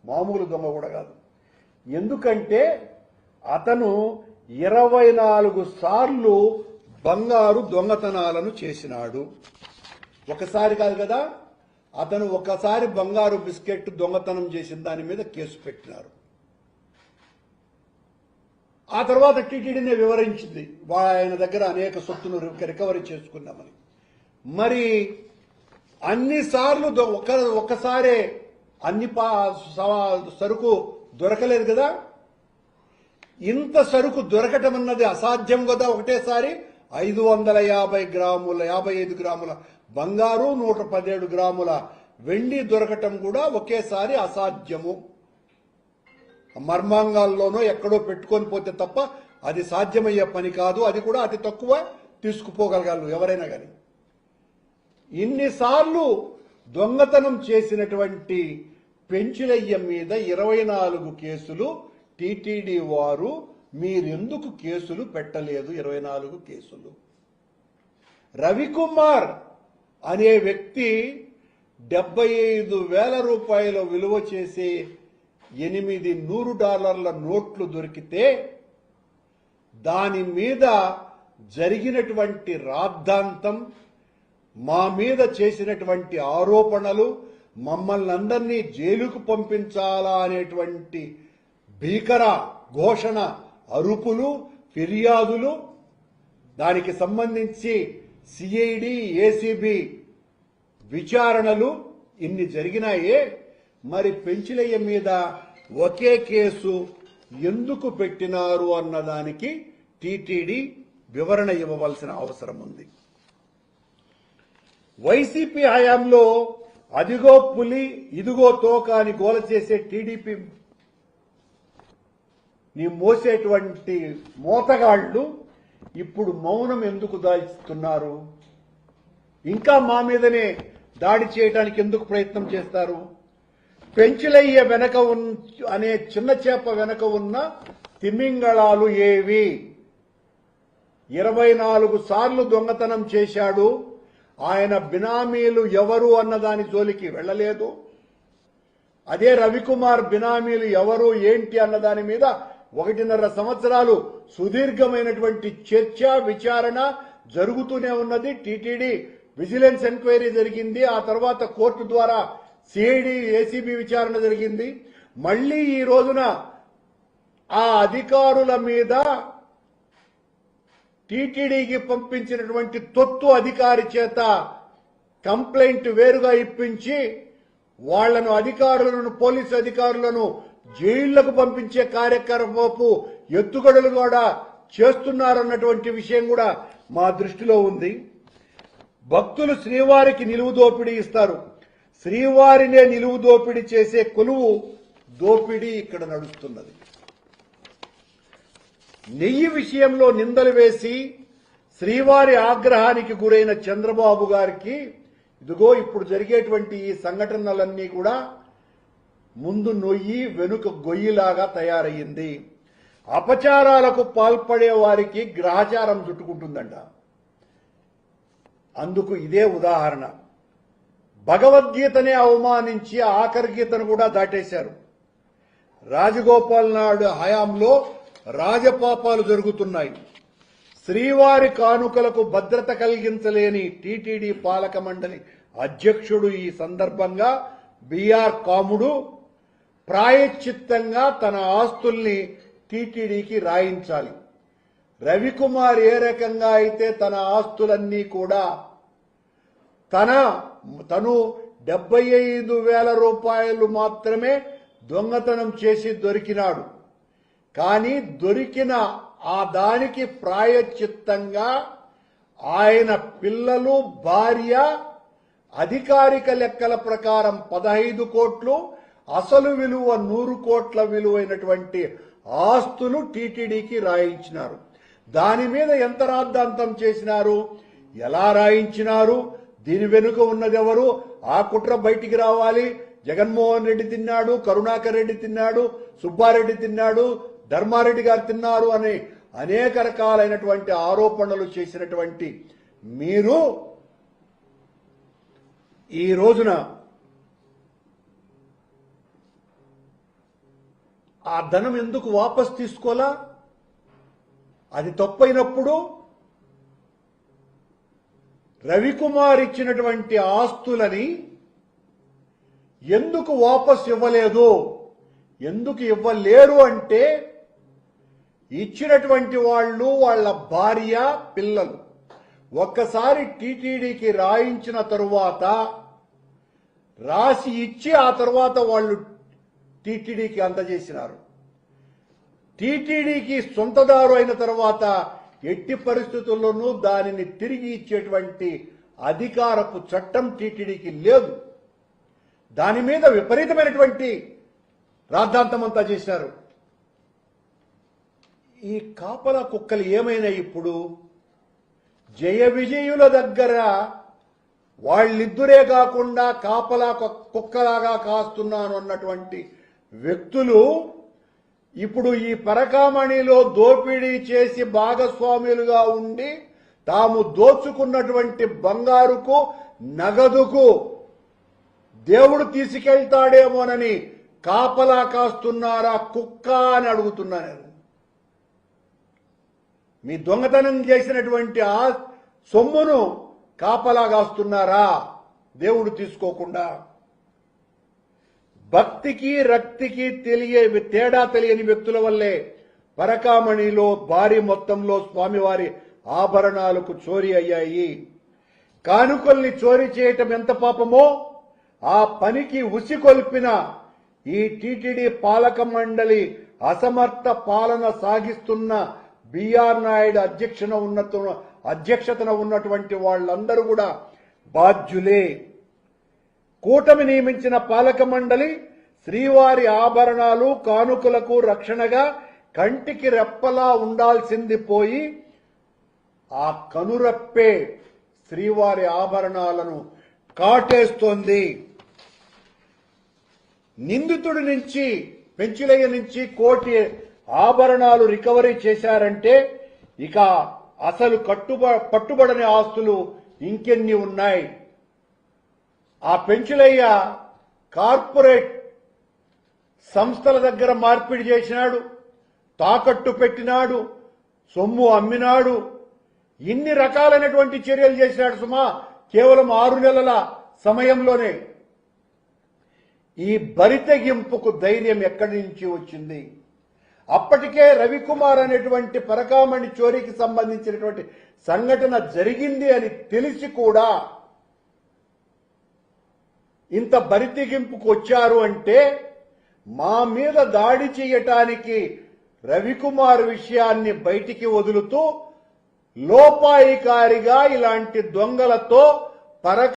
మామూలు దొంగ కూడా కాదు. ఎందుకంటే అతను 24 సార్లు బంగారు దొంగతనాలను చేసినాడు. ఒకసారి కాదు కదా, అతను ఒకసారి బంగారు బిస్కెట్ దొంగతనం చేసిన దాని మీద కేసు పెట్టినారు. ఆ తర్వాత టీటీడీనే వివరించింది ఆయన దగ్గర అనేక సొత్తును రికవరీ చేసుకున్నామని. మరి అన్నిసార్లు ఒక్కసారే అన్ని సరుకు దొరకలేదు కదా. ఇంత సరుకు దొరకటం అన్నది అసాధ్యం కదా. ఒకటేసారి 55 గ్రాముల బంగారు 117 గ్రాముల వెండి దొరకటం కూడా ఒకేసారి అసాధ్యము. మర్మాంగాల్లోనో ఎక్కడో పెట్టుకొని పోతే తప్ప అది సాధ్యమయ్యే పని కాదు. అది కూడా అతి తక్కువ తీసుకుపోగలగాలి ఎవరైనా కానీ. ఇన్నిసార్లు దొంగతనం చేసినటువంటి పెంచులయ్య మీద 24 కేసులు టీటీడీ వారు మీరెందుకు కేసులు పెట్టలేదు? 24 కేసులు. రవికుమార్ అనే వ్యక్తి $75,000 విలువ చేసే 8 $100 నోట్లు దొరికితే దాని మీద జరిగినటువంటి రాద్ధాంతం, మా మీద చేసినటువంటి ఆరోపణలు, మమ్మల్ని అందరినీ జైలుకు పంపించాలా అనేటువంటి భీకర ఘోషణ, అరుపులు, ఫిర్యాదులు, దానికి సంబంధించి సిఐడి ఏసీబీ విచారణలు ఇన్ని జరిగినాయే. మరి పెంచులయ్య మీద ఒకే కేసు ఎందుకు పెట్టినారు అన్నదానికి టీటీడీ వివరణ ఇవ్వవలసిన అవసరం ఉంది. వైసీపీ హయాంలో అదిగో పులి ఇదిగో తోక అని గోల చేసే టీడీపీ ని మోసేటువంటి మోతగాళ్లు ఇప్పుడు మౌనం ఎందుకు దాయిస్తున్నారు? ఇంకా మా మీదనే దాడి చేయడానికి ఎందుకు ప్రయత్నం చేస్తారు? పెంచులయ్య వెనక అనే చిన్న చేప వెనక ఉన్న తిమింగళాలు ఏవి? 24 సార్లు దొంగతనం చేశాడు. ఆయన బినామీలు ఎవరు అన్నదాని జోలికి వెళ్లలేదు. అదే రవికుమార్ బినామీలు ఎవరు ఏంటి అన్నదాని మీద 1.5 సంవత్సరాలు సుదీర్ఘమైనటువంటి చర్చ, విచారణ జరుగుతూనే ఉన్నది. టీటీడీ విజిలెన్స్ ఎంక్వైరీ జరిగింది. ఆ తర్వాత కోర్టు ద్వారా సిఐడి ఏసీబీ విచారణ జరిగింది. మళ్లీ ఈ రోజున ఆ అధికారుల మీద టీటీడీకి పంపించినటువంటి తొత్తు అధికారి చేత కంప్లైంట్ వేరుగా ఇప్పించి వాళ్లను అధికారులను, పోలీసు అధికారులను జైళ్లకు పంపించే కార్యక్రమపు ఎత్తుగడలు కూడా చేస్తున్నారన్నటువంటి విషయం కూడా మా దృష్టిలో ఉంది. భక్తులు శ్రీవారికి నిలువు దోపిడీ ఇస్తారు. శ్రీవారినే నిలువు దోపిడీ చేసే కొలువు దోపిడీ ఇక్కడ నడుస్తున్నది. నెయ్యి విషయంలో నిందలు వేసి శ్రీవారి ఆగ్రహానికి గురైన చంద్రబాబు గారికి ఇదిగో ఇప్పుడు జరిగేటువంటి ఈ సంఘటనలన్నీ కూడా ముందు నొయ్యి వెనుక గొయ్యిలాగా తయారయ్యింది. అపచారాలకు పాల్పడే వారికి గ్రహచారం చుట్టుకుంటుందంట. అందుకు ఇదే ఉదాహరణ. భగవద్గీతనే అవమానించి ఆఖరి గీతను కూడా దాటేశారు. రాజగోపాల్ నాయుడు హయాంలో రాజపాపాలు జరుగుతున్నాయి. శ్రీవారి కానుకలకు భద్రత కలిగించలేని టీటీడీ పాలక మండలి అధ్యక్షుడు ఈ సందర్భంగా బిఆర్ కాముడు ప్రాయశ్చిత్తంగా తన ఆస్తుల్ని టీటీడీకి రాయించాలి. రవికుమార్ ఏ రకంగా అయితే తన ఆస్తులన్నీ కూడా తను $75,000 మాత్రమే దొంగతనం చేసి దొరికినాడు. కానీ దొరికిన ఆ దానికి ప్రాయశ్చిత్తంగా ఆయన పిల్లలు, భార్య అధికారిక లెక్కల ప్రకారం 15 కోట్లు, అసలు విలువ 100 కోట్ల విలువైనటువంటి ఆస్తులు టీటీడీకి రాయించినారు. దాని మీద ఎంత రాద్ధాంతం చేసినారు, ఎలా రాయించినారు, దీని వెనుక ఉన్నదెవరు, ఆ కుట్ర బయటికి రావాలి. జగన్మోహన్ రెడ్డి తిన్నాడు, కరుణాకర్ రెడ్డి తిన్నాడు, సుబ్బారెడ్డి తిన్నాడు, ధర్మారెడ్డి గారు తిన్నారు అని అనేక రకాలైనటువంటి ఆరోపణలు చేసినటువంటి మీరు ఈ రోజున ఆ ధనం ఎందుకు వాపస్ తీసుకోలా? అది తప్పైనప్పుడు రవికుమార్ ఇచ్చినటువంటి ఆస్తులని ఎందుకు వాపస్ ఇవ్వలేదు? ఎందుకు ఇవ్వలేరు అంటే ఇచ్చినటువంటి వాళ్ళు, వాళ్ళ భార్య, పిల్లలు ఒక్కసారి టీటీడీకి రాయించిన తరువాత, రాసి ఇచ్చి ఆ తర్వాత వాళ్ళు టీటీడీకి అందజేసినారు. టీటీడీకి సొంతదారు అయిన తర్వాత ఎట్టి పరిస్థితుల్లోనూ దానిని తిరిగి ఇచ్చేటువంటి అధికారపు చట్టం టీటీడీకి లేదు. దాని మీద విపరీతమైనటువంటి రాద్ధాంతమంతా చేశారు. ఈ కాపలా కుక్కలు ఏమైనా ఇప్పుడు జయ విజయుల దగ్గర వాళ్ళిద్దరే కాకుండా కాపలా కుక్కలాగా కాస్తున్నాను అన్నటువంటి వ్యక్తులు ఇప్పుడు ఈ పరకామణిలో దోపిడీ చేసి భాగస్వాములుగా ఉండి తాము దోచుకున్నటువంటి బంగారుకు, నగదుకు దేవుడు తీసుకెళ్తాడేమోనని కాపలా కాస్తున్నారా కుక్క అని అడుగుతున్నా నేను. మీ దొంగతనం చేసినటువంటి ఆ సొమ్మును కాపలా కాస్తున్నారా దేవుడు తీసుకోకుండా? భక్తికి రక్తికి తేడా తెలియని వ్యక్తుల వల్లే పరకామణిలో భారీ మొత్తంలో స్వామివారి ఆభరణాలకు చోరీ అయ్యాయి. కానుకల్ని చోరీ చేయటం ఎంత పాపమో ఆ పనికి ఉసికొల్పిన ఈ టీటీడీ పాలక మండలి అసమర్థ పాలన సాగిస్తున్న బిఆర్ నాయుడు అధ్యక్షతన ఉన్నటువంటి వాళ్ళందరూ కూడా బాధ్యులే. కూటమి నియమించిన పాలక మండలి శ్రీవారి ఆభరణాలు, కానుకలకు రక్షణగా కంటికి రెప్పలా ఉండాల్సింది పోయి ఆ కనురెప్పే శ్రీవారి ఆభరణాలను కాటేస్తోంది. నిందితుడి నుంచి, పెంచులయ్య నుంచి 1 కోటి ఆభరణాలు రికవరీ చేశారంటే ఇక అసలు పట్టుబడని ఆస్తులు ఇంకెన్ని ఉన్నాయి? ఆ పెంచులయ్య కార్పొరేట్ సంస్థల దగ్గర మార్పిడి చేసినాడు, తాకట్టు పెట్టినాడు, సొమ్ము అమ్మినాడు, ఇన్ని రకాలైనటువంటి చర్యలు చేసినాడు సుమా కేవలం 6 నెలల సమయంలోనే. ఈ బరితెగింపుకు ధైర్యం ఎక్కడి నుంచి వచ్చింది? అప్పటికే రవికుమార్ అనేటువంటి పరకామణి చోరీకి సంబంధించినటువంటి సంఘటన జరిగింది అని తెలిసి కూడా ఇంత బరితెగింపుకు వచ్చారు అంటే మా మీద దాడి చేయటానికి రవికుమార్ విషయాన్ని బయటికి వదులుతూ లోపాయికారిగా ఇలాంటి దొంగలతో